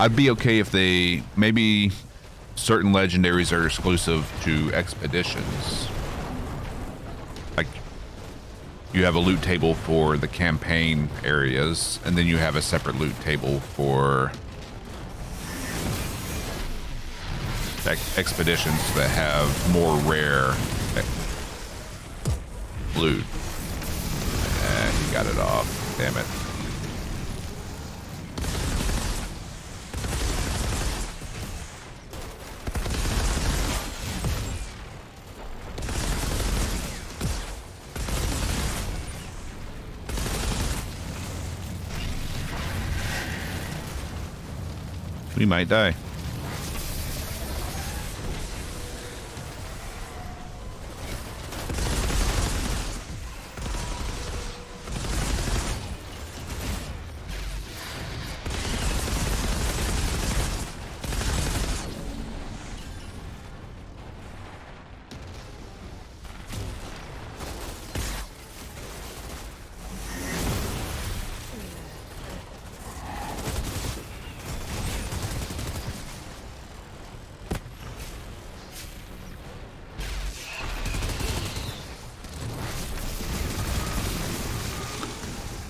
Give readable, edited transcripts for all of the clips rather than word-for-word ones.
I'd be okay if they maybe certain legendaries are exclusive to expeditions. Like you have a loot table for the campaign areas, and then you have a separate loot table for expeditions that have more rare loot. He got it off. Damn it. We might die.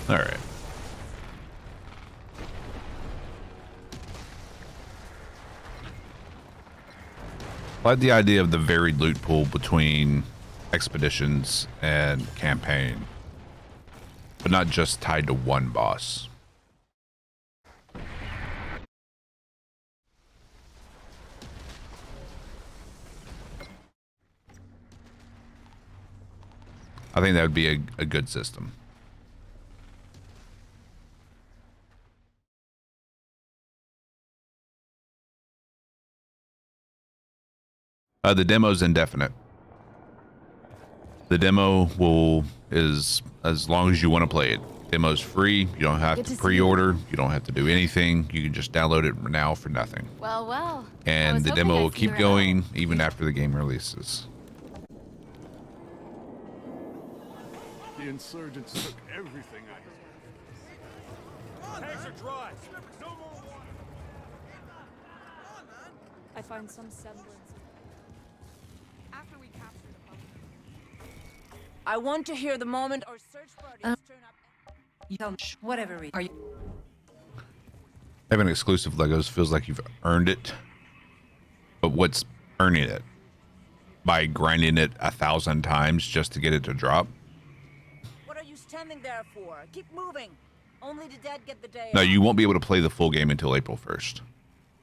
All right. I like the idea of the varied loot pool between expeditions and campaign, but not just tied to one boss. I think that would be a good system. The demo's indefinite. The demo is as long as you want to play it. Demo's free. You don't have to pre-order. You don't have to do anything. You can just download it now for nothing. Well. And the demo will keep going even after the game releases. The insurgents took everything I had. Tanks are dry. No more water. I find some semblance. After we capture the pumpkin. I want to hear the moment our search parties turn up. Whatever. Are you? Having exclusive Legos feels like you've earned it. But what's earning it? By grinding it 1,000 times just to get it to drop? What are you standing there for? Keep moving. Only the dead get the day No, off. you won't be able to play the full game until April 1st,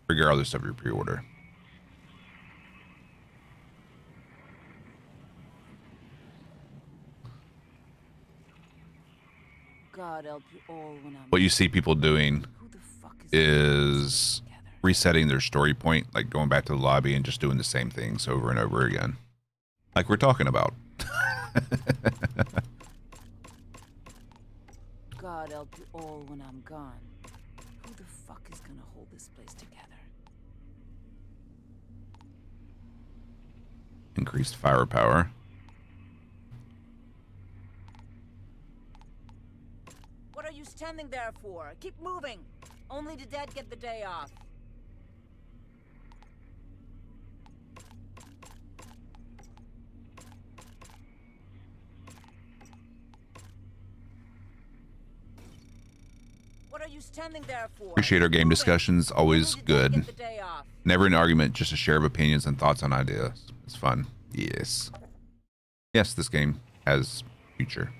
regardless of your pre-order. God help you all when I'm What you see people doing Who the fuck is resetting their story point, like going back to the lobby and just doing the same things over and over again. Like we're talking about. God help you all when I'm gone. Who the fuck is gonna hold this place together? Increased firepower. What are you standing there for? Keep moving. Only the dead get the day off. What are you standing there for? Appreciate our game discussions. Always good. Never an argument, just a share of opinions and thoughts on ideas. It's fun. Yes. Yes, this game has future.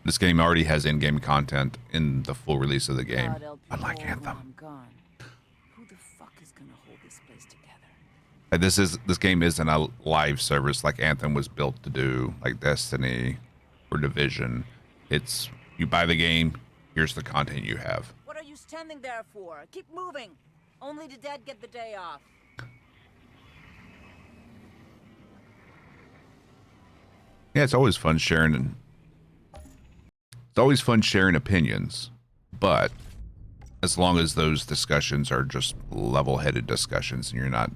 This game already has in-game content in the full release of the game, unlike Anthem. Who the fuck is gonna hold this place together? This game isn't a live service like Anthem was built to do, like Destiny or Division. It's you buy the game, here's the content you have. What are you standing there for? Keep moving. Only the dead get the day off. Yeah, it's always fun sharing. It's always fun sharing opinions, but as long as those discussions are just level-headed discussions and you're not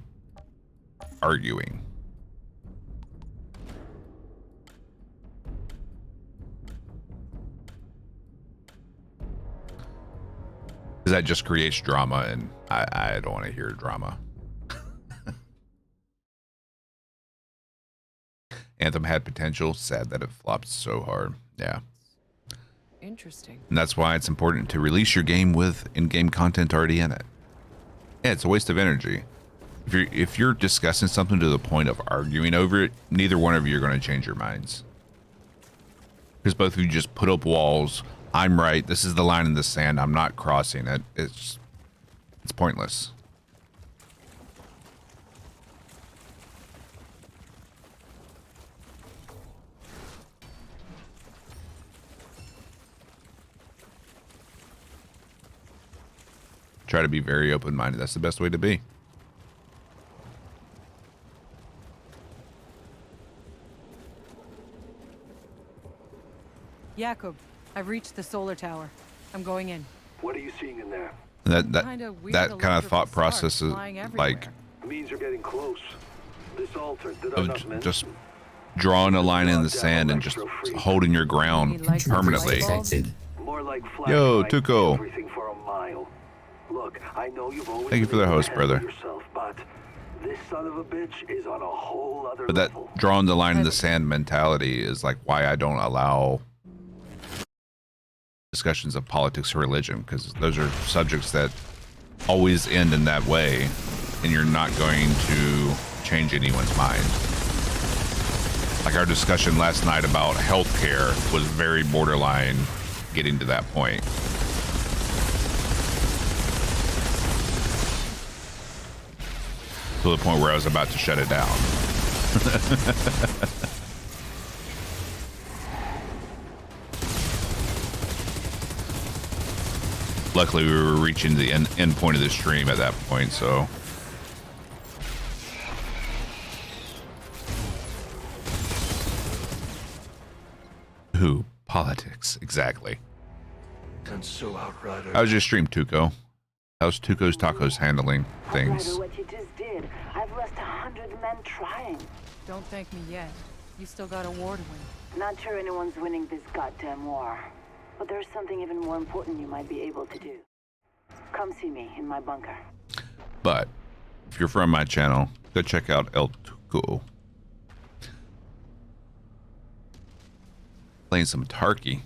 arguing. Because that just creates drama, and I don't want to hear drama. Anthem had potential. Sad that it flopped so hard. Yeah. Interesting. And that's why it's important to release your game with in-game content already in it. Yeah, it's a waste of energy. If you're discussing something to the point of arguing over it, neither one of you are going to change your minds. Because both of you just put up walls. I'm right. This is the line in the sand. I'm not crossing it. It's pointless. Try to be very open-minded. That's the best way to be. Jakob, I've reached the solar tower. I'm going in. What are you seeing in there? That kind of thought electrical process is sparks flying like everywhere. Means you're getting close. This altar did of not mention. just drawing a line in the sand and just holding your ground permanently. More like Yo, flashlights, Tuco. everything for a mile. Look, I know you've always Thank you for the been host, ahead of brother. yourself, but this son of a bitch is on a whole other But that level. drawing the line in the sand mentality is like why I don't allow discussions of politics or religion, because those are subjects that always end in that way, and you're not going to change anyone's mind. Like our discussion last night about healthcare was very borderline getting to that point. To the point where I was about to shut it down. Luckily, we were reaching the end point of the stream at that point, so. Who? Politics, exactly. And so Outriders. How's your stream, Tuco? How's Tuco's Tacos handling things? Outrider, what you just did. I've lost 100 men trying. Don't thank me yet. You still got a war to win. Not sure anyone's winning this goddamn war. But there's something even more important you might be able to do. Come see me in my bunker. But if you're from my channel, go check out El Tuco. Playing some Tarky.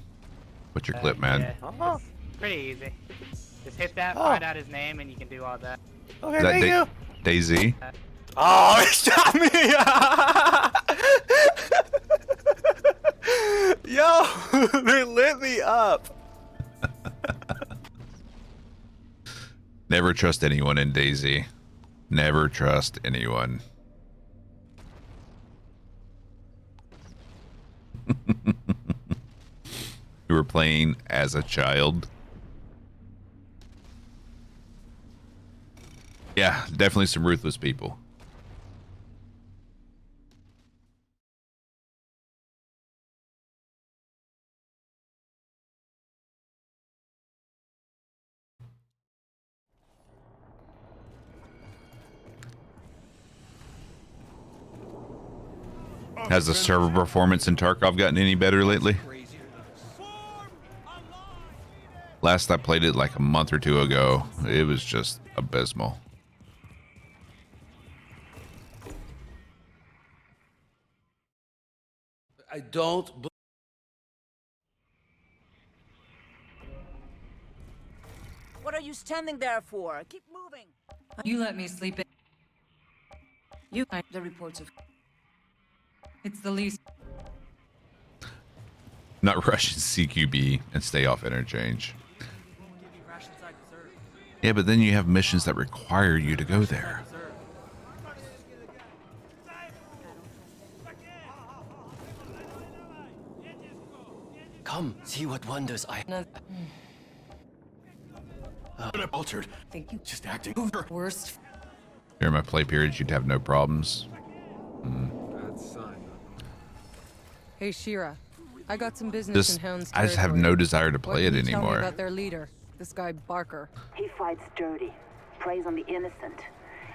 What's your clip, man? Yeah. Oh, Pretty easy. Just hit that, Oh. find out his name, and you can do all that. okay, Is that thank you. Daisy? Oh, it shot me! Yo, they lit me up. Never trust anyone in Daisy. Never trust anyone. You were playing as a child. Yeah, definitely some ruthless people. Has the server performance in Tarkov gotten any better lately? Last I played it like a month or two ago, it was just abysmal. I don't. What are you standing there for? Keep moving. You let me sleep in. You find the reports of. It's the least. Not rush CQB and stay off interchange. Yeah, but then you have missions that require you to go there. Come, see what wonders I. Altered. Thank you. Just acting. Worst. During my play periods, you'd have no problems. Hey, Shira. I got some business in Hound's I just have territory. no desire to What play can it you tell me anymore. about their leader, this guy Barker? He fights dirty, preys on the innocent.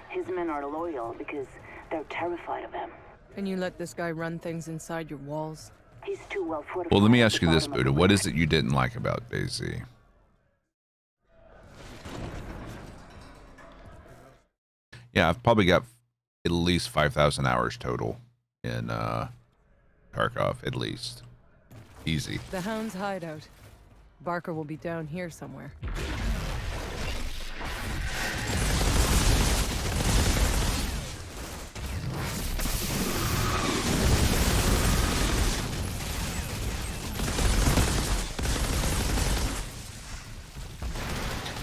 His men are loyal because they're terrified of him. Can you let this guy run things inside your walls? He's too well Well, fortified. let me at ask the you this, bottom of Buddha. the What river. is it you didn't like about Daisy? Yeah, I've probably got at least 5,000 hours total in Tarkov, at least. Easy. The Hound's hideout. Barker will be down here somewhere.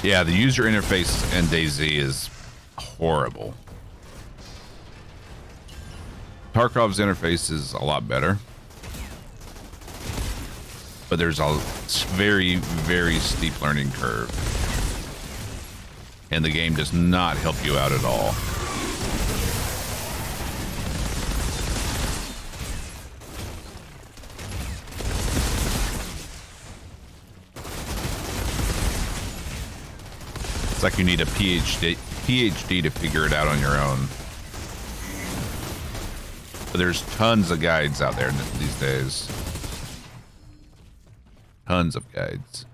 Yeah, the user interface in DayZ is horrible. Tarkov's interface is a lot better, but there's a very, very steep learning curve, and the game does not help you out at all. It's like you need a PhD to figure it out on your own. But there's tons of guides out there these days. Tons of guides.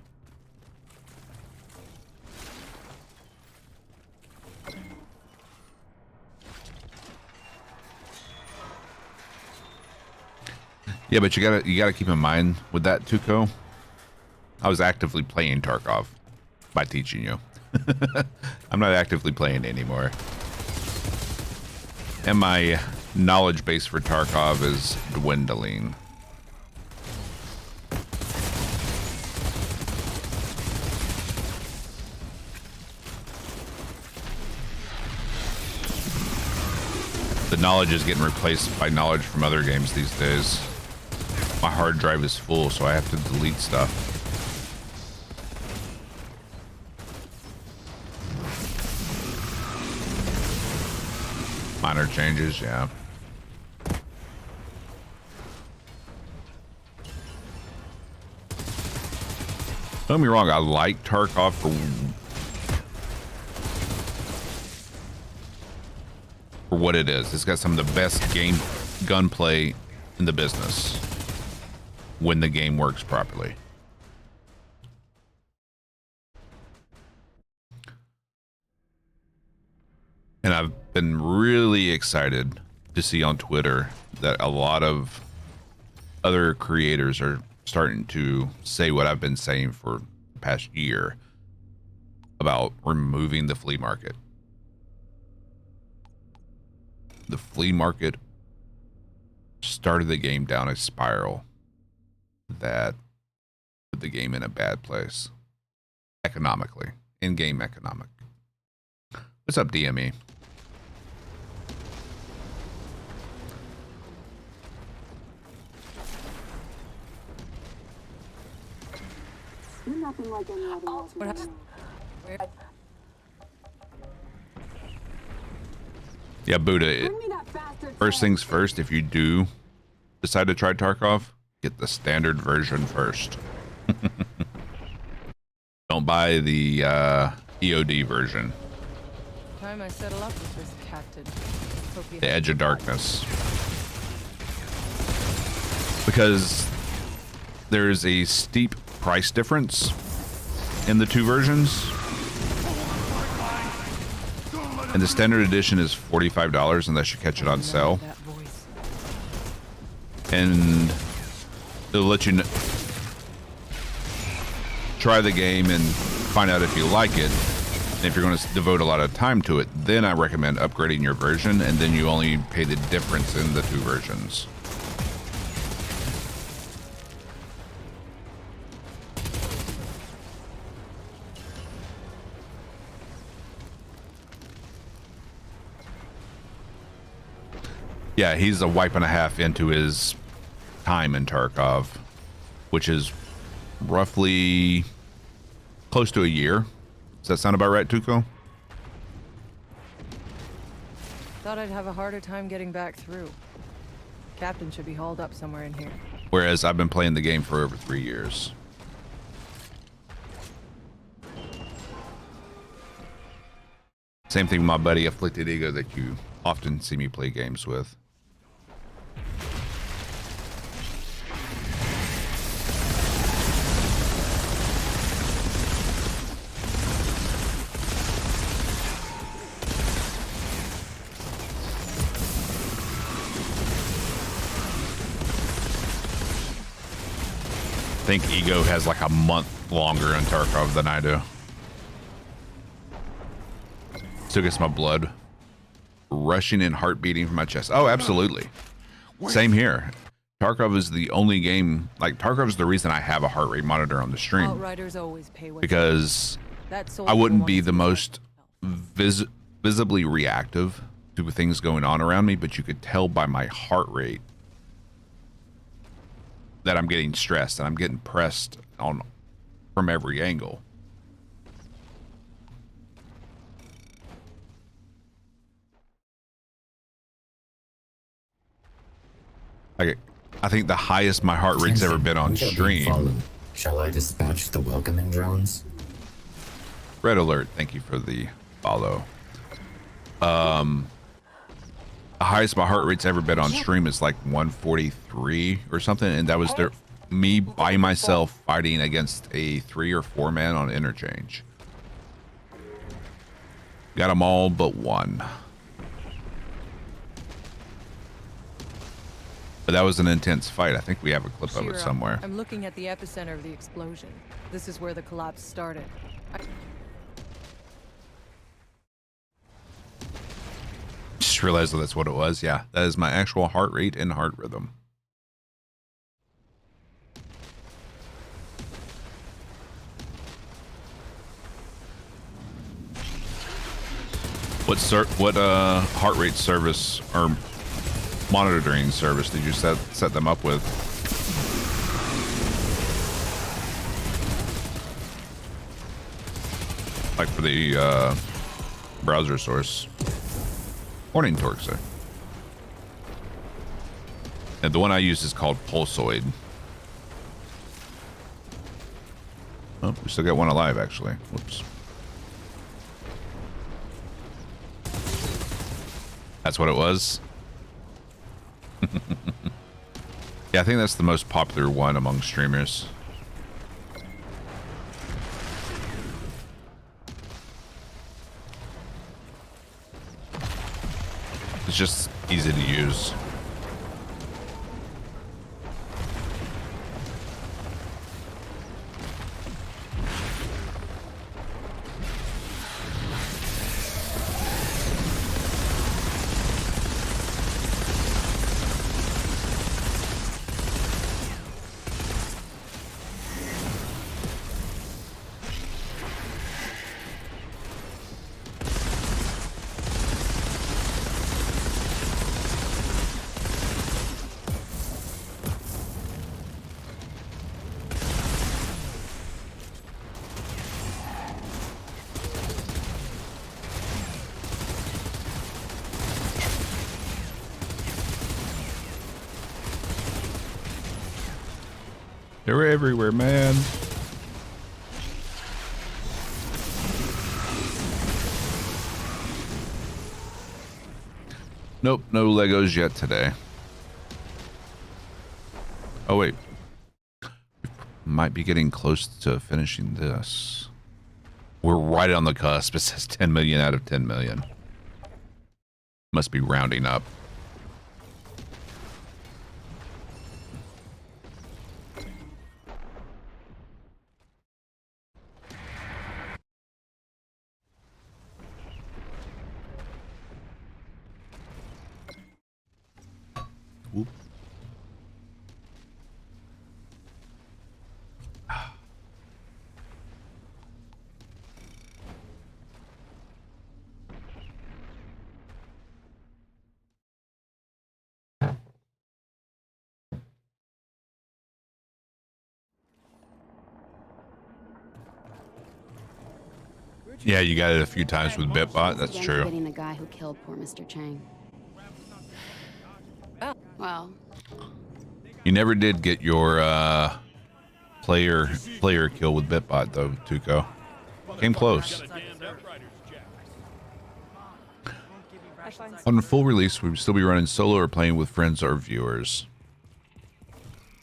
Yeah, but you gotta keep in mind with that, Tuco, I was actively playing Tarkov by teaching you. I'm not actively playing anymore. And my knowledge base for Tarkov is dwindling. The knowledge is getting replaced by knowledge from other games these days. My hard drive is full, so I have to delete stuff. Minor changes, yeah. Don't get me wrong, I like Tarkov for what it is. It's got some of the best gunplay in the business when the game works properly. And I've been really excited to see on Twitter that a lot of other creators are starting to say what I've been saying for the past year about removing the flea market. The flea market started the game down a spiral that put the game in a bad place economically, in-game economic. What's up, DME? You're nothing like any other Outriders. Yeah, Buddha. First things first, if you do decide to try Tarkov, get the standard version first. Don't buy the EOD version. Time I settle up with this captain. The Edge of Darkness. Because there's a steep price difference in the two versions. And the standard edition is $45 unless you catch it on sale. And it'll let you try the game and find out if you like it. And if you're going to devote a lot of time to it, then I recommend upgrading your version, and then you only pay the difference in the two versions. Yeah, he's a wipe and a half into his time in Tarkov, which is roughly close to a year. Does that sound about right, Tuco? Thought I'd have a harder time getting back through. Captain should be hauled up somewhere in here. Whereas I've been playing the game for over 3 years. Same thing with my buddy Afflicted Ego that you often see me play games with. think Ego has like a month longer in Tarkov than I do. Still gets my blood rushing and heart beating from my chest. Oh, absolutely. Same here. Tarkov is the only game, like Tarkov is the reason I have a heart rate monitor on the stream. Outriders always pay what Because I wouldn't be the most visibly reactive to things going on around me, but you could tell by my heart rate that I'm getting stressed and I'm getting pressed on from every angle. I think the highest my heart rate's ever been on stream. Shall I dispatch the welcoming drones? Red alert, thank you for the follow. The highest my heart rate's ever been on stream is like 143 or something, and that was me by myself fighting against a 3 or 4 man on interchange. Got them all but one. But that was an intense fight. I think we have a clip of it somewhere. I'm looking at the epicenter of the explosion. This is where the collapse started. Just realized that that's what it was. Yeah, that is my actual heart rate and heart rhythm. What heart rate service or monitoring service did you set them up with? Like for the browser source. Morning, Torxer. And the one I use is called Pulsoid. Oh, we still got one alive, actually. Whoops. That's what it was. Yeah, I think that's the most popular one among streamers. It's just easy to use. They were everywhere, man. Nope, no Legos yet today. Oh, wait. Might be getting close to finishing this. We're right on the cusp. It says 10 million out of 10 million. Must be rounding up. Whoop. Yeah, you got it a few times with Bitbot. That's true. Getting the guy who killed poor Mr. Chang. Well, You never did get your player kill with Bitbot though, Tuco. Came close. On full release, we would still be running solo or playing with friends or viewers.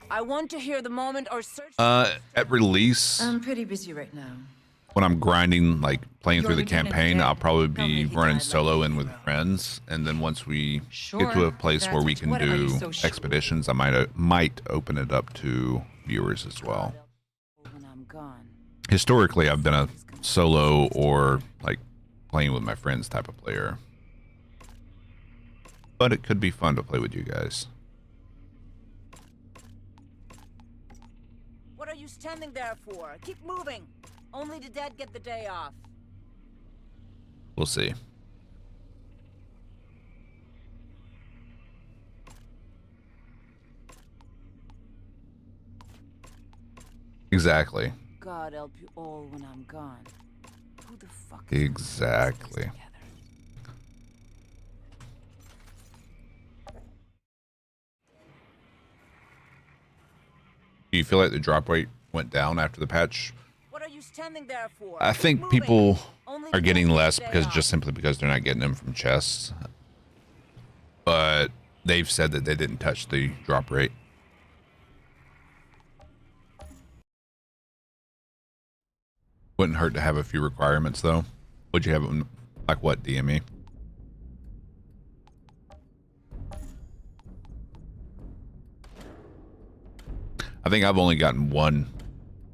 I want to hear the moment or search. At release, I'm pretty busy right now. when I'm grinding, like playing through the campaign, I'll probably be running solo in with friends, and then once we get to a place where we can do expeditions, I might open it up to viewers as well. When I'm gone. Historically, I've been a solo or like playing with my friends type of player. But it could be fun to play with you guys. What are you standing there for? Keep moving. Only the dead get the day off. We'll see. Exactly. God help you all when I'm gone. Who the fuck? Exactly. Do you feel like the drop rate went down after the patch? What are you standing there for? I Keep think moving. people Only are the getting dead get less the day because off. just simply because they're not getting them from chests. But they've said that they didn't touch the drop rate. Wouldn't hurt to have a few requirements though. Would you have them like what, DME? I think I've only gotten one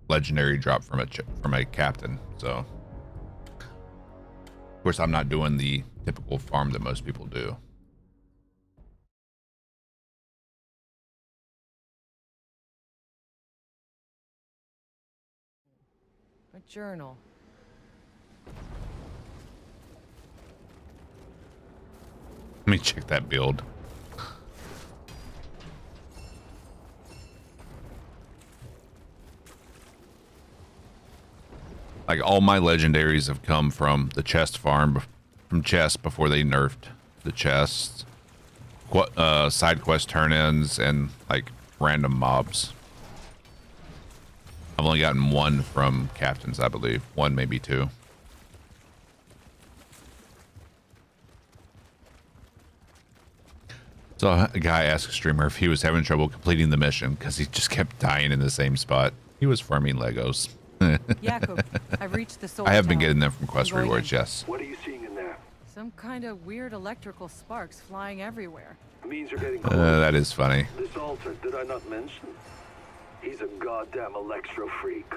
legendary drop from a captain, so of course I'm not doing the typical farm that most people do. A journal. Let me check that build. Like all my legendaries have come from the chest farm, from chests before they nerfed the chests, side quest turn-ins, and like random mobs. I've only gotten one from captains, I believe. One, maybe two. So a guy asked a streamer if he was having trouble completing the mission because he just kept dying in the same spot. He was farming Legos. Jakub, I've reached the soul I have been tower. getting them from quest I'm going rewards, in. yes. What are you seeing in there? Some kind of weird electrical sparks flying everywhere. Means you're getting close. That is funny. This altar, did I not mention? He's a goddamn electro freak.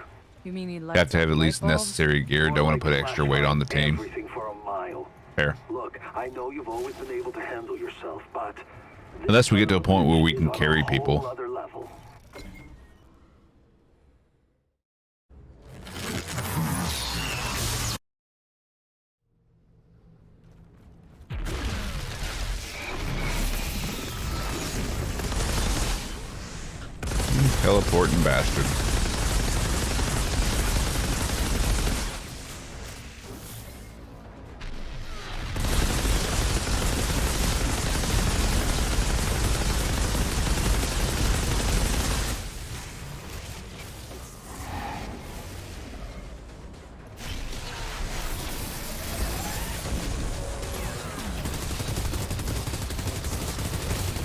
You mean he You have to have at least necessary gear. Don't want to put extra weight on the team. Everything for a mile. Fair. Look, I know you've always been able to handle yourself, but Unless we get to a point where we can carry whole people. other level. Teleporting bastard.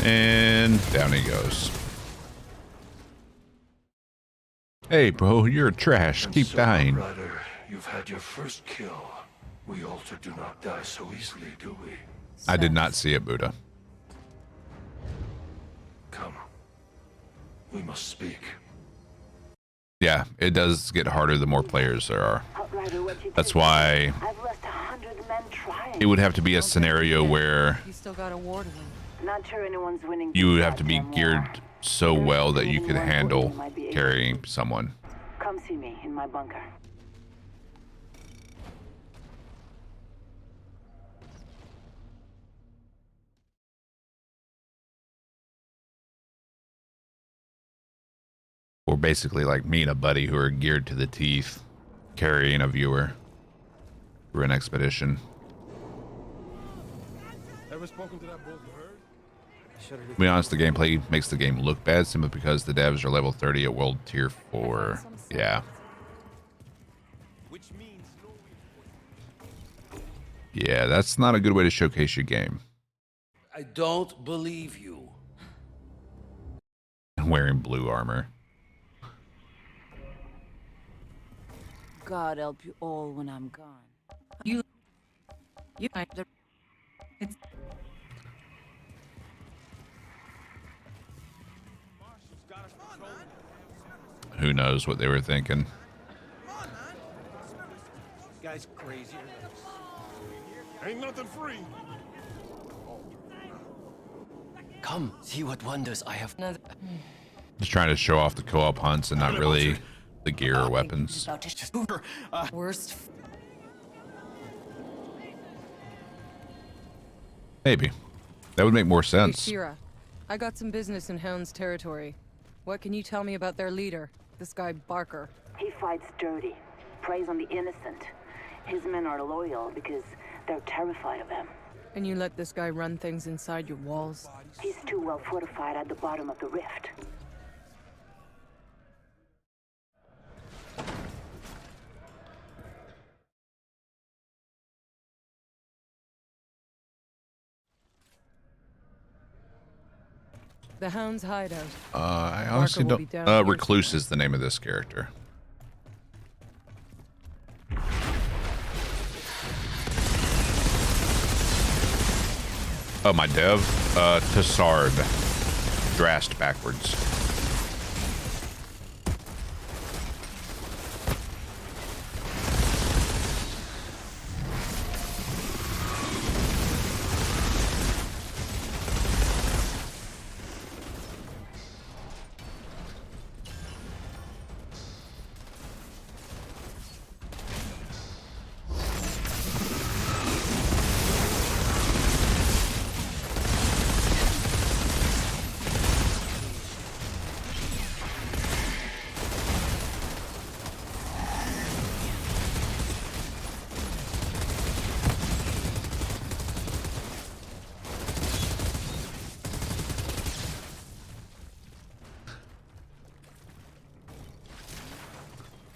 And down he goes. Hey, bro, you're trash. Keep So, dying. Outrider, you've had your first kill. We alter do not die so easily, do we? I did not see it, Buddha. Come. We must speak. Yeah, it does get harder the more players there are. Outrider, what you That's think? why I've left 100 men trying. it would have to be a scenario where You still got a war to win. Not sure anyone's winning. you this would have to be goddamn war. geared so well that you could handle carrying someone. Come see me in my bunker. Or basically like me and a buddy who are geared to the teeth, carrying a viewer through an expedition. Ever spoken to that bull bird? To be honest, the gameplay makes the game look bad simply because the devs are level 30 at World Tier 4. Yeah. Which means no. Yeah, that's not a good way to showcase your game. I don't believe you. Wearing blue armor. God help you all when I'm gone. You it's who knows what they were thinking. Guy's crazy. Ain't nothing free. Come, see what wonders I have. Just trying to show off the co-op hunts and not really the gear or weapons. Worst. Maybe. That would make more Hey, sense. Shira, I got some business in Hound's territory. What can you tell me about their leader, this guy Barker? He fights dirty, preys on the innocent. His men are loyal because they're terrified of him. And you let this guy run things inside your walls? He's too well fortified at the bottom of the rift. The Hound's hideout. I honestly Barker will be don't. down here Recluse is the name of this character. Oh, my dev. Tassard. Drast backwards.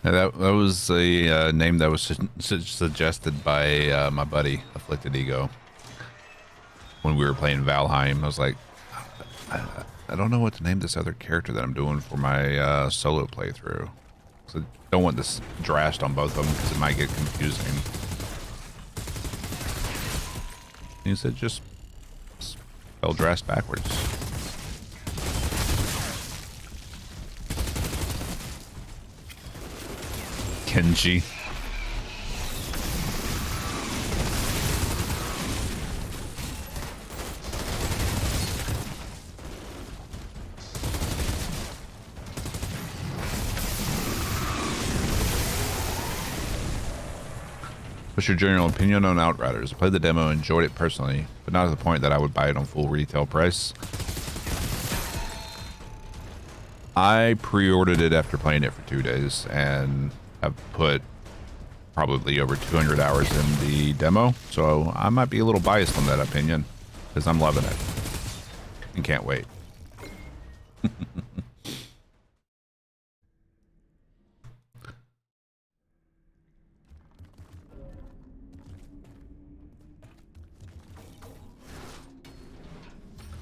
That was a name that was suggested by my buddy, Afflicted Ego, when we were playing Valheim. I was like, I don't know what to name this other character that I'm doing for my solo playthrough. So I don't want this Drast on both of them because it might get confusing. And he said just spell Drast backwards. Kenji. What's your general opinion on Outriders? I played the demo, enjoyed it personally, but not to the point that I would buy it on full retail price. I pre-ordered it after playing it for 2 days, and I've put probably over 200 hours in the demo, so I might be a little biased on that opinion, because I'm loving it and can't wait.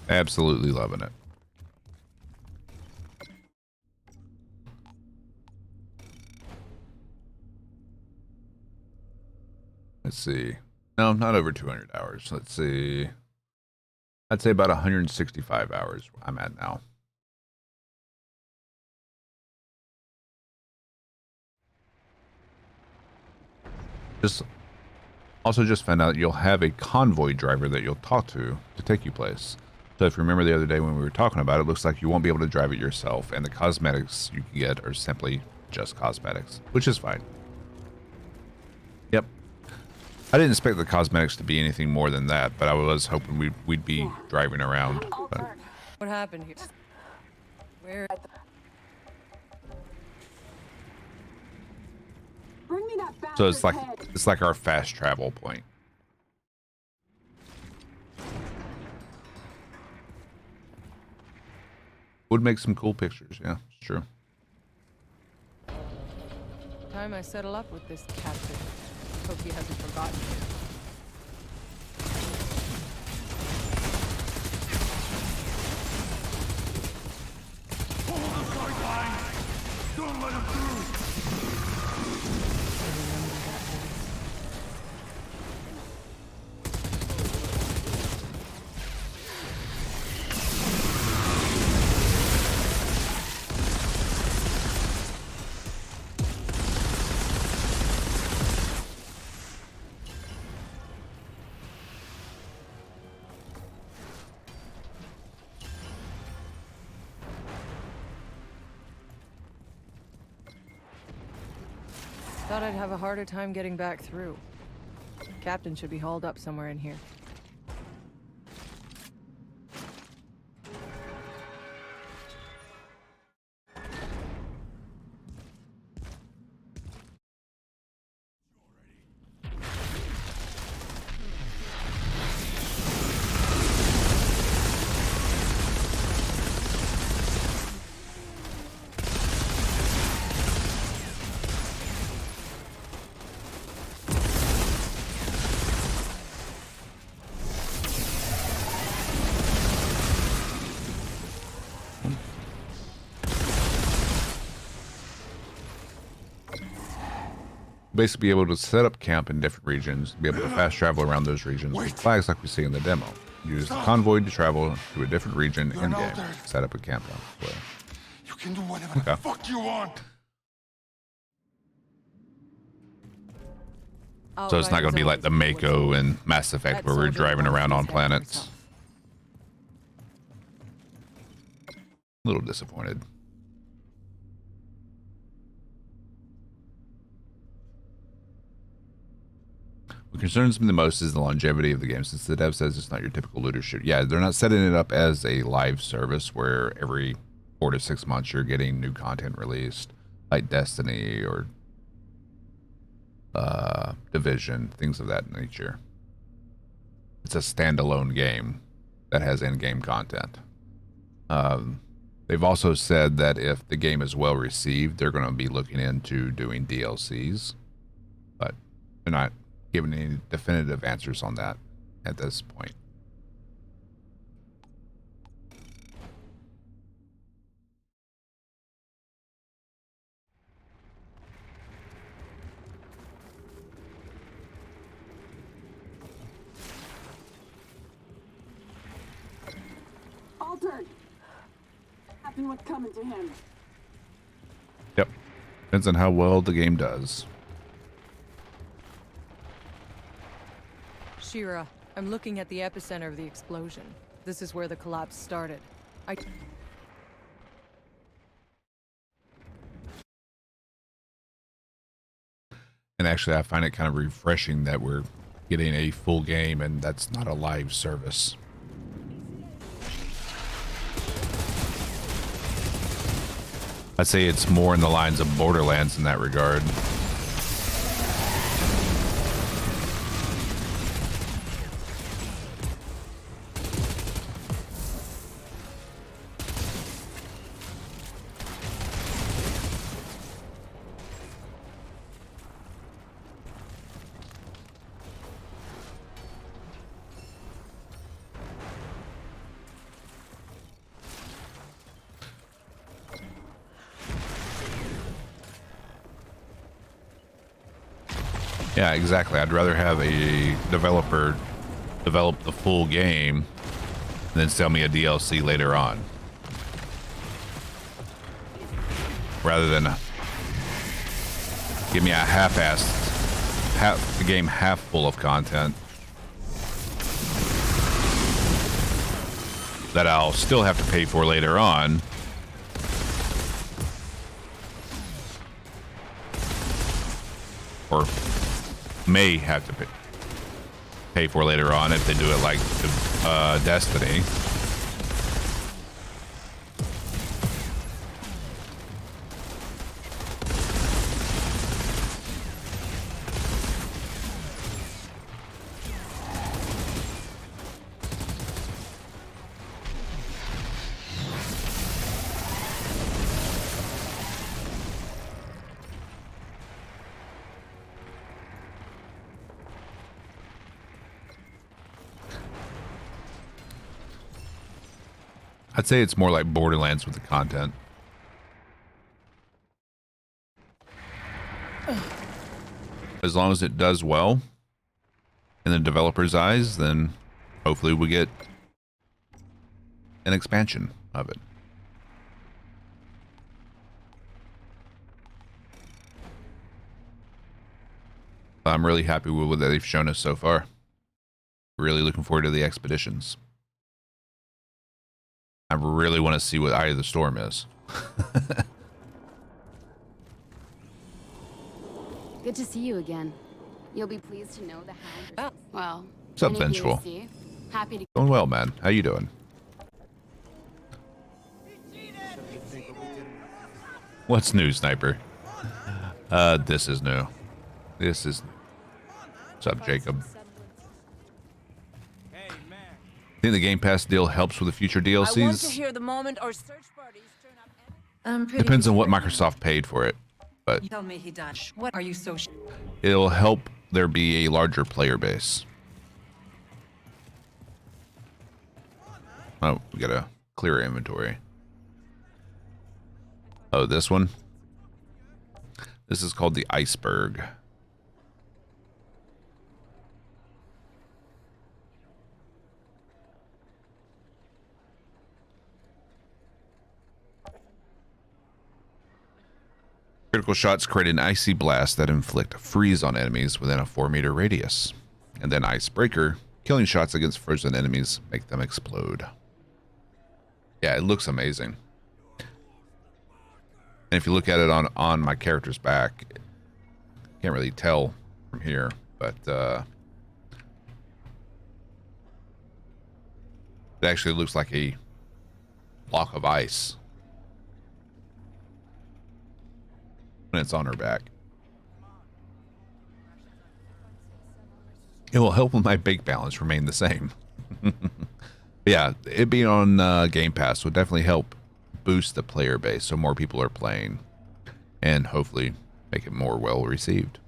Absolutely loving it. Let's see. No, not over 200 hours. Let's see. I'd say about 165 hours I'm at now. Just found out you'll have a convoy driver that you'll talk to take you place. So if you remember the other day when we were talking about it, it looks like you won't be able to drive it yourself, and the cosmetics you can get are simply just cosmetics, which is fine. Yep. I didn't expect the cosmetics to be anything more than that, but I was hoping we'd be driving around. But. What happened here? Where? So it's like our fast travel point. Would make some cool pictures, yeah, it's true. Time I settle up with this captain. Hope he hasn't forgotten me. Don't let him through! I'd have a harder time getting back through. Captain should be hauled up somewhere in here. Basically be able to set up camp in different regions, be able to fast travel around those regions with flags like we see in the demo. Use the convoy to travel to a different region in-game. Set up a camp elsewhere. You can do whatever the fuck you want. So it's not going to be like the Mako and Mass Effect where we're driving around on planets. A little disappointed. What concerns me the most is the longevity of the game, since the dev says it's not your typical looter shooter. Yeah, they're not setting it up as a live service where every 4 to 6 months you're getting new content released, like Destiny or Division, things of that nature. It's a standalone game that has in-game content. They've also said that if the game is well received, they're going to be looking into doing DLCs, but they're not giving any definitive answers on that at this point. Altered. Captain, what's coming to him? Yep. Depends on how well the game does. Shira, I'm looking at the epicenter of the explosion. This is where the collapse started. And actually, I find it kind of refreshing that we're getting a full game and that's not a live service. I'd say it's more in the lines of Borderlands in that regard. Yeah, exactly. I'd rather have a developer develop the full game than sell me a DLC later on. Rather than give me a the game half full of content that I'll still have to pay for later on. Or may have to pay for later on if they do it like Destiny. I'd say it's more like Borderlands with the content. As long as it does well in the developer's eyes, then hopefully we get an expansion of it. I'm really happy with what they've shown us so far. Really looking forward to the expeditions. I really want to see what Eye of the Storm is. Good to see you again. You'll be pleased to know the hound. Well, What's up, anything to Vengeful? see. Happy to. Doing well, man. How you doing? What's new, Sniper? This is new. This is. What's up, Jacob? Think the Game Pass deal helps with the future I want to DLCs? hear the moment our search parties turn up. Depends on what Microsoft paid for it, but You tell me he does. What are you so? it'll help there be a larger player base. Oh, we gotta clear inventory. Oh, this one? This is called the Iceberg. Critical shots create an icy blast that inflict freeze on enemies within a 4-meter radius. And then Icebreaker, killing shots against frozen enemies make them explode. Yeah, it looks amazing. And if you look at it on my character's back, can't really tell from here, but it actually looks like a block of ice when it's on her back. It will help with my bake balance remain the same. Yeah, it being on Game Pass would definitely help boost the player base so more people are playing and hopefully make it more well received.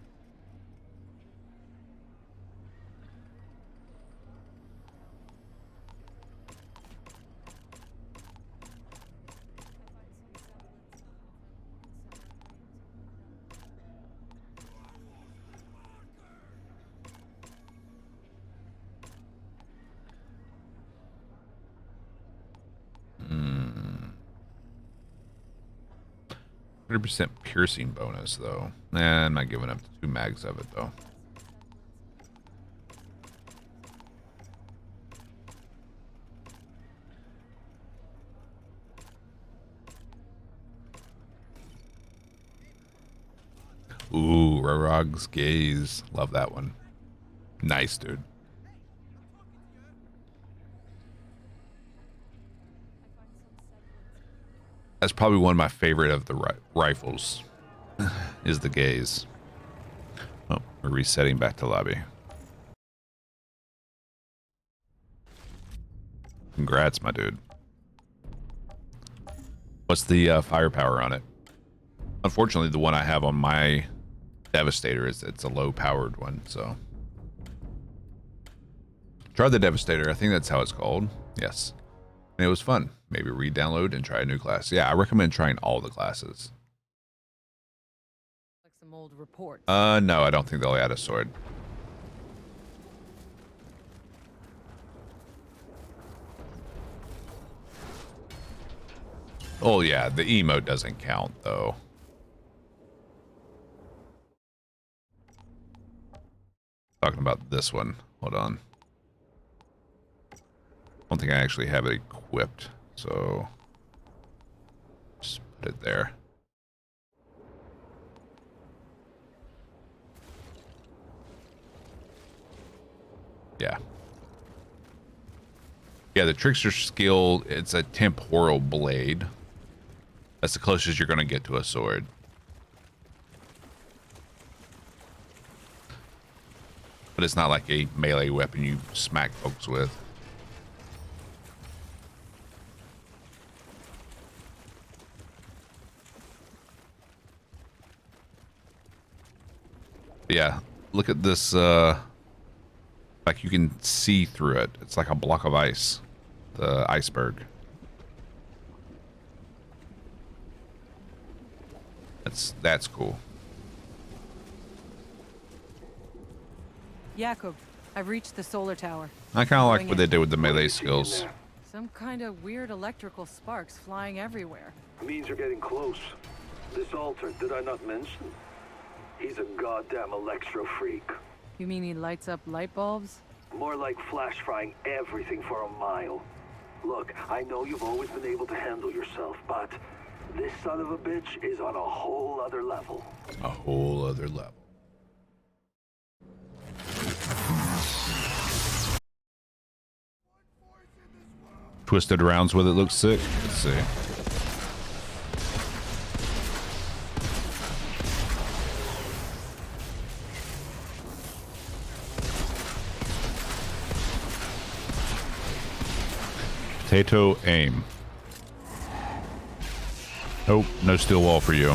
Hmm. 100% piercing bonus, though. Nah, I'm not giving up 2 mags of it, though. Ooh, Rarog's Gaze. Love that one. Nice, dude. That's probably one of my favorite of the rifles, is the Gaze. Oh, we're resetting back to lobby. Congrats, my dude. What's the firepower on it? Unfortunately, the one I have on my Devastator it's a low-powered one, so. Try the Devastator. I think that's how it's called. Yes. And it was fun. Maybe re-download and try a new class. Yeah, I recommend trying all the classes. Like some old reports. No, I don't think they'll add a sword. Oh yeah, the emote doesn't count though. Talking about this one. Hold on. I don't think I actually have it equipped, so just put it there. Yeah. Yeah, the Trickster skill, it's a temporal blade. That's the closest you're going to get to a sword. But it's not like a melee weapon you smack folks with. Yeah, look at this, like you can see through it. It's like a block of ice, the iceberg. That's cool. Jakob, I've reached the solar tower. I kind of like what they did with the melee skills. Some kind of weird electrical sparks flying everywhere. Means you're getting close. This altar, did I not mention? He's a goddamn electro freak. You mean he lights up light bulbs? More like flash frying everything for a mile. Look, I know you've always been able to handle yourself, but this son of a bitch is on a whole other level. A whole other level. Twisted rounds with it looks sick. Let's see. Potato aim. Nope, no steel wall for you.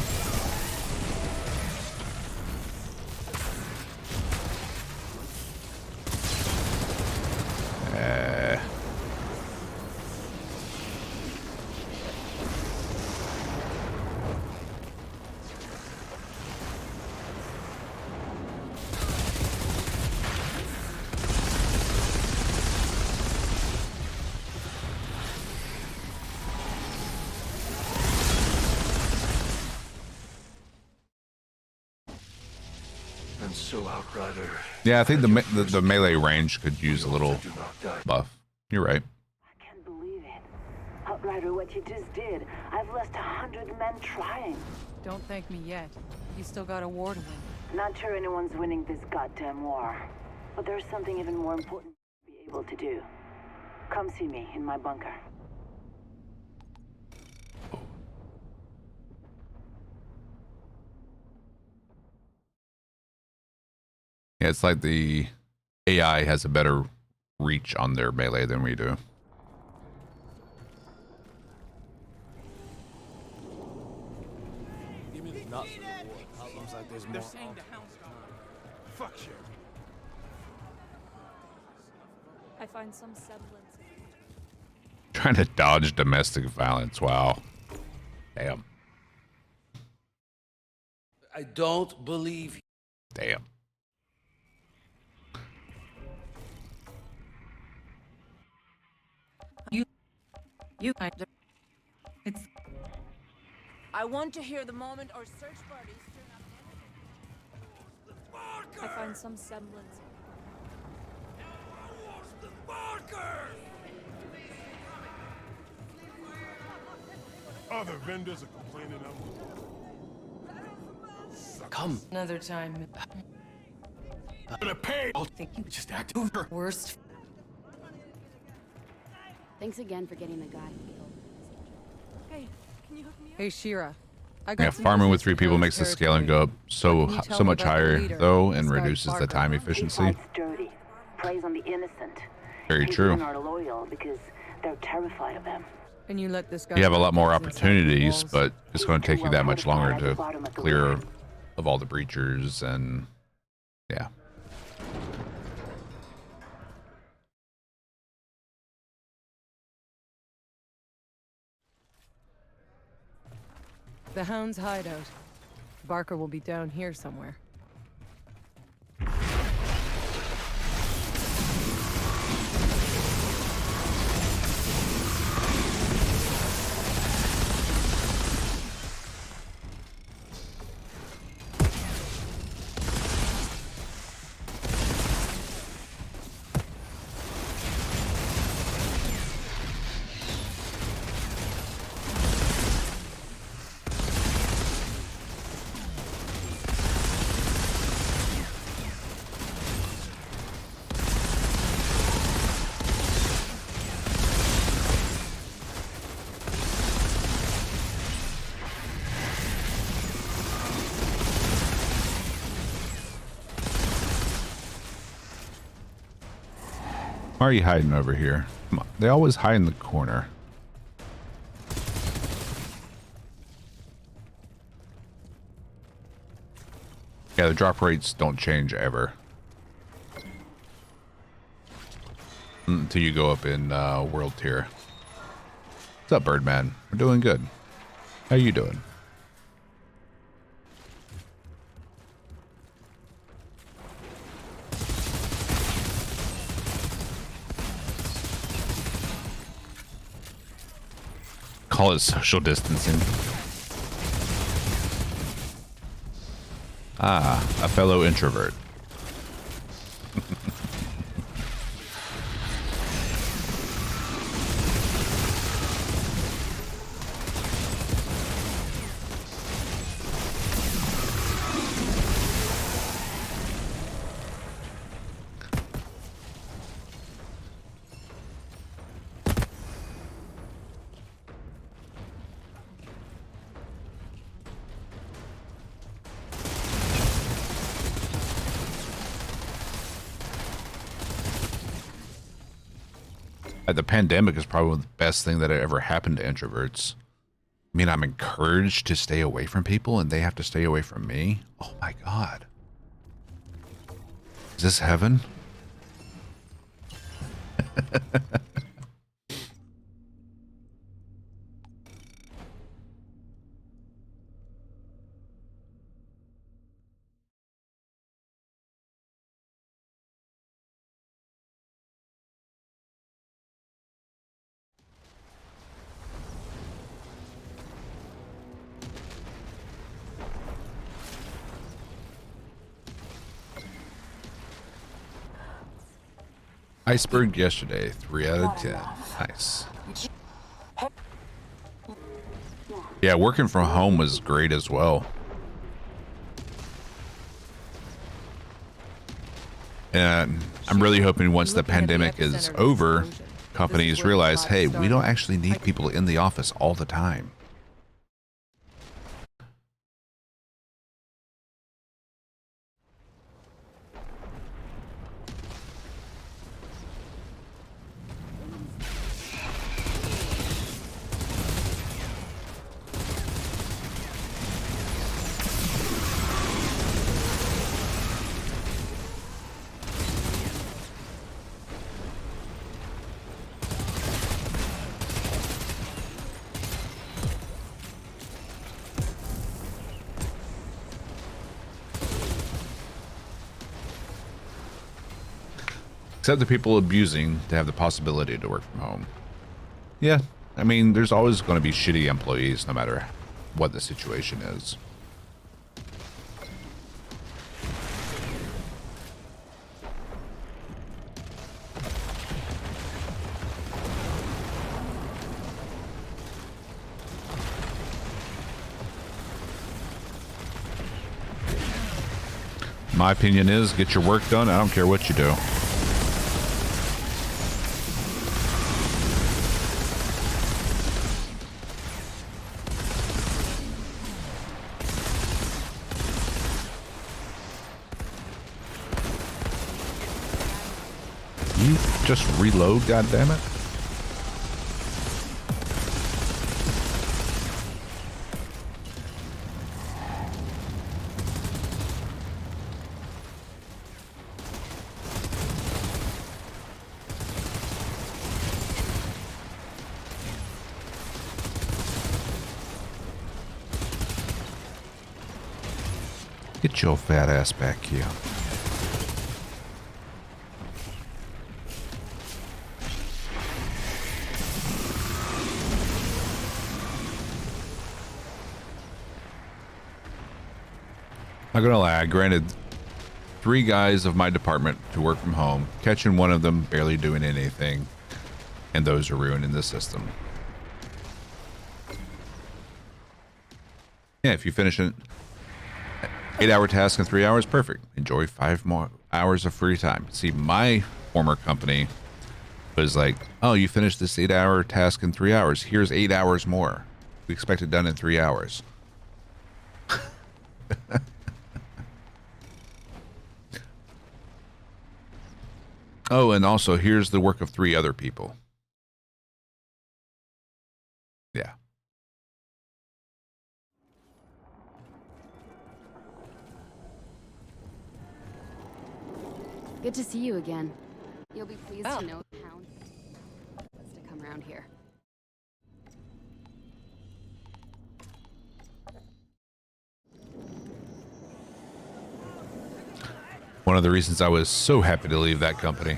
And so, Outrider. Yeah, I think the melee range could use a little buff. You're right. I can't believe it. Outrider, what you just did. I've lost 100 men trying. Don't thank me yet. You still got a war to win. Not sure anyone's winning this goddamn war. But there's something even more important to be able to do. Come see me in my bunker. Yeah, it's like the AI has a better reach on their melee than we do. Give me the nuts for the war. Seems like there's more. They're saying the hound's gone. Fuck you. I find some semblance. Trying to dodge domestic violence. Wow. Damn. I don't believe you. Damn. You kind of. It's. I want to hear the moment our search parties turn up. I find some semblance. Other vendors are complaining Come. Another time. gonna pay. I think you just act over. Worst. Thanks again for getting the guy who killed. Hey, can you hook me up? Hey, Shira. I got Yeah, some farming with business 3 people in makes the Village scaling go up Territory. Can you tell so me much about the higher leader? though, and This guy reduces the Barker. time He efficiency. fights dirty, preys on the innocent. Very People true. are loyal because they're terrified of them. And you let this guy. You have a lot more inside the opportunities, walls. but it's going to take you that much longer to clear of all the breachers and yeah. The Hound's hideout. Barker will be down here somewhere. Why are you hiding over here? Come on. They always hide in the corner. Yeah, the drop rates don't change ever. Until you go up in world tier. What's up, Birdman? We're doing good. How you doing? Call it social distancing. Ah, a fellow introvert. The pandemic is probably the best thing that ever happened to introverts. I mean, I'm encouraged to stay away from people and they have to stay away from me. Oh my God. Is this heaven? Iceberg yesterday, 3 out of 10. Nice. Yeah, working from home was great as well. And I'm really hoping once the pandemic is over, companies realize, hey, we don't actually need people in the office all the time. Except the people abusing to have the possibility to work from home. Yeah, I mean, there's always going to be shitty employees no matter what the situation is. My opinion is get your work done. I don't care what you do. You just reload, goddammit. Get your fat ass back here. Not gonna lie, I granted 3 guys of my department to work from home, catching one of them barely doing anything, and those are ruining the system. Yeah, if you finish an 8-hour task in 3 hours, perfect. Enjoy 5 more hours of free time. See, my former company was like, oh, you finished this 8-hour task in 3 hours. Here's 8 hours more. We expect it done in 3 hours. Oh, and also here's the work of 3 other people. Yeah. Good to see you again. You'll be pleased to know Hound wants to come around here. One of the reasons I was so happy to leave that company.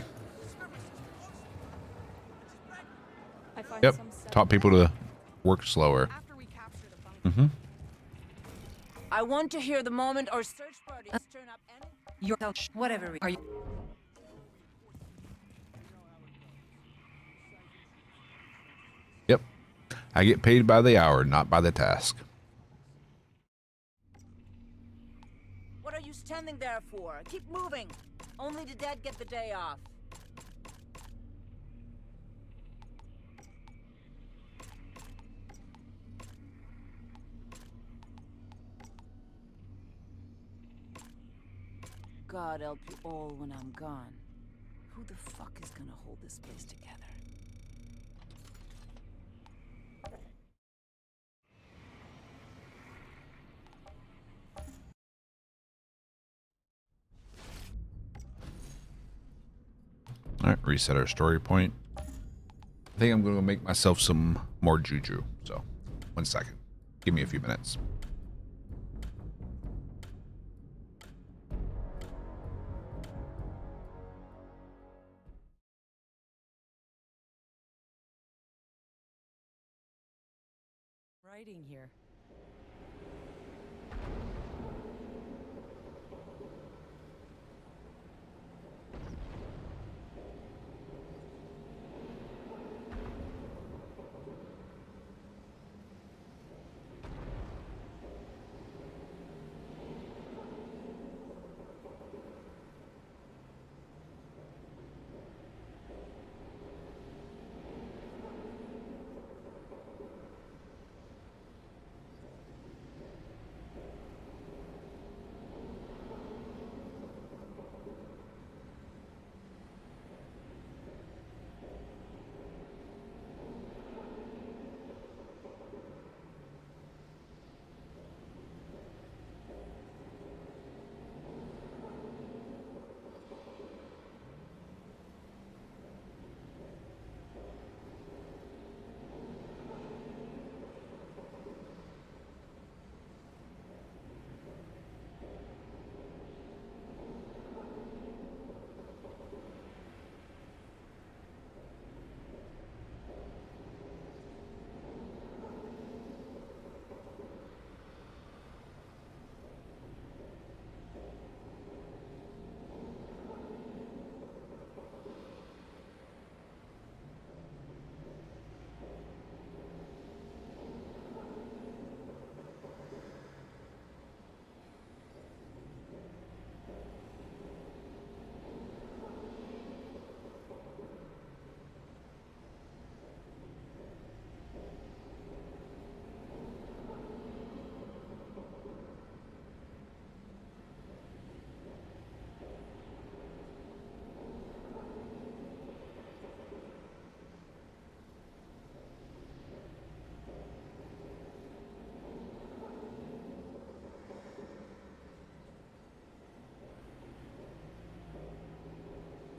Yep, taught people to work slower. Mm-hmm. I want to hear the moment our search parties turn up any... Your whatever. Are you? Yep. I get paid by the hour, not by the task. What are you standing there for? Keep moving. Only the dead get the day off. God help you all when I'm gone. Who the fuck is gonna hold this place together? All right, reset our story point. I think I'm going to make myself some more juju. So, 1 second. Give me a few minutes. Writing here.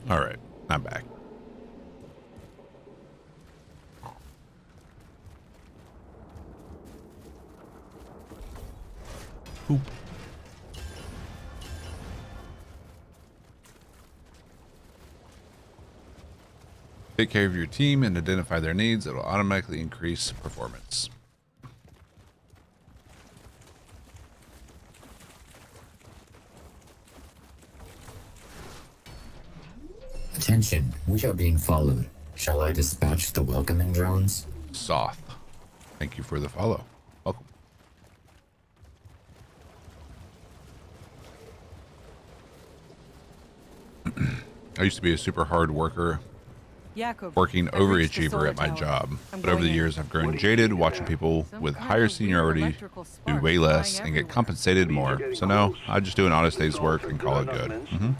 All right, I'm back. Oop. Take care of your team and identify their needs. It will automatically increase performance. Attention, we are being followed. Shall I dispatch the welcoming drones? Soth, thank you for the follow. Welcome. I used to be a super hard worker, working overachiever at my job. But over the years, I've grown jaded watching people with higher seniority do way less and get compensated more. So no, I just do an honest day's work and call it good. Mm-hmm.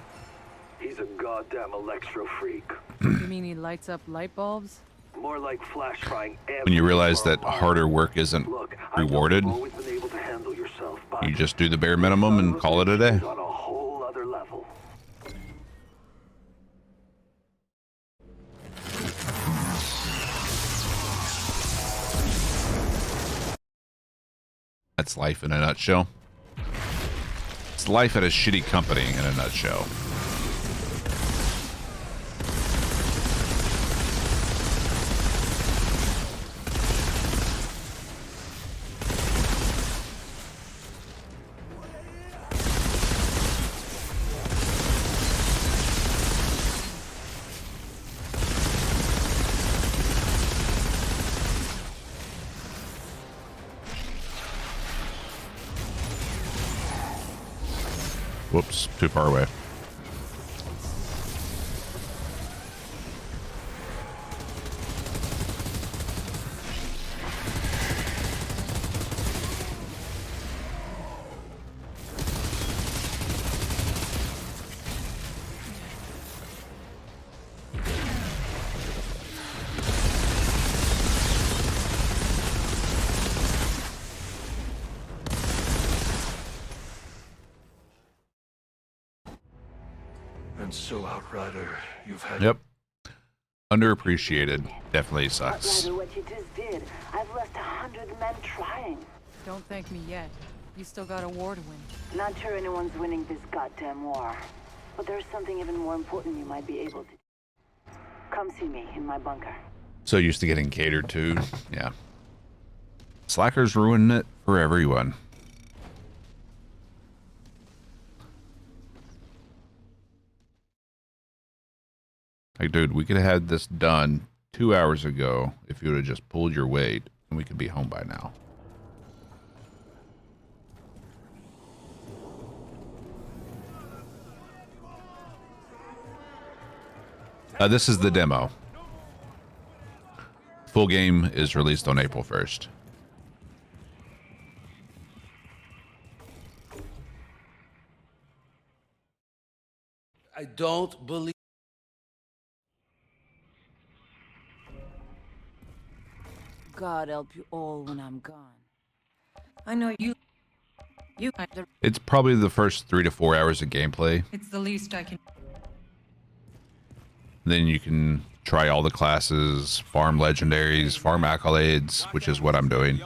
He's a goddamn electro freak. You mean he lights up light bulbs? More like flash frying When you realize that harder work isn't rewarded, always been able to handle yourself, but you just do the bare minimum and call it a day. on a whole other level. That's life in a nutshell. It's life at a shitty company in a nutshell. Whoops, too far away. And so, Outrider, you've had... Yep, Underappreciated. Definitely sucks. Rather what you just did. I've left 100 men trying. Don't thank me yet. You still got a war to win. Not sure anyone's winning this goddamn war. But there's something even more important you might be able to do. Come see me in my bunker. So used to getting catered to. Yeah. Slackers ruining it for everyone. Like, dude, we could have had this done 2 hours ago if you would have just pulled your weight, and we could be home by now. This is the demo. Full game is released on April 1st. I don't believe. God help you all when I'm gone. I know you. It's probably the first 3 to 4 hours of gameplay. It's the least I can. Then you can try all the classes, farm legendaries, farm accolades, which is what I'm doing.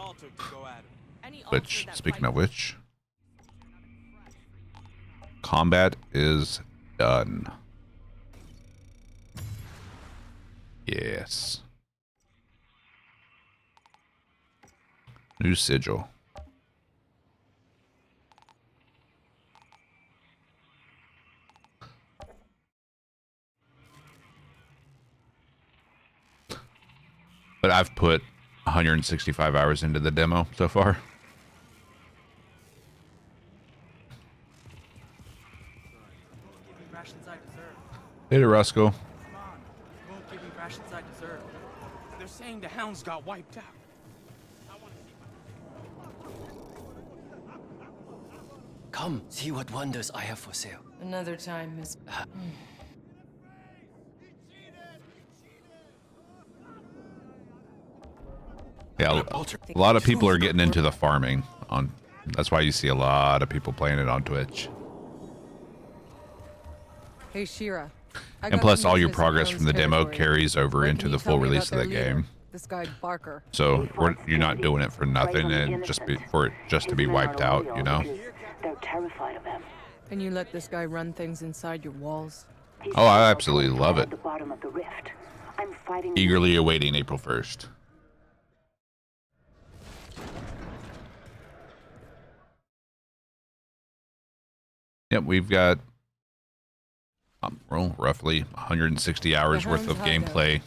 Which, speaking of which, combat is done. Yes. New sigil. But I've put 165 hours into the demo so far. Hey, Roscoe. Won't give me rations I deserve. They're saying the hounds got wiped out. Come, see what wonders I have for sale. Another time, Miss. Yeah, a lot of people are getting into the farming on. That's why you see a lot of people playing it on Twitch. Hey, Shira. And plus, all your progress from the demo carries over into the full release of the game. This guy Barker. So you're not doing it for nothing and just to be wiped out, you know? They're terrified of him. And you let this guy run things inside your walls? Oh, I absolutely love it. At the bottom of the rift. I'm fighting. Eagerly awaiting April 1st. Yep, we've got roughly 160 hours worth of gameplay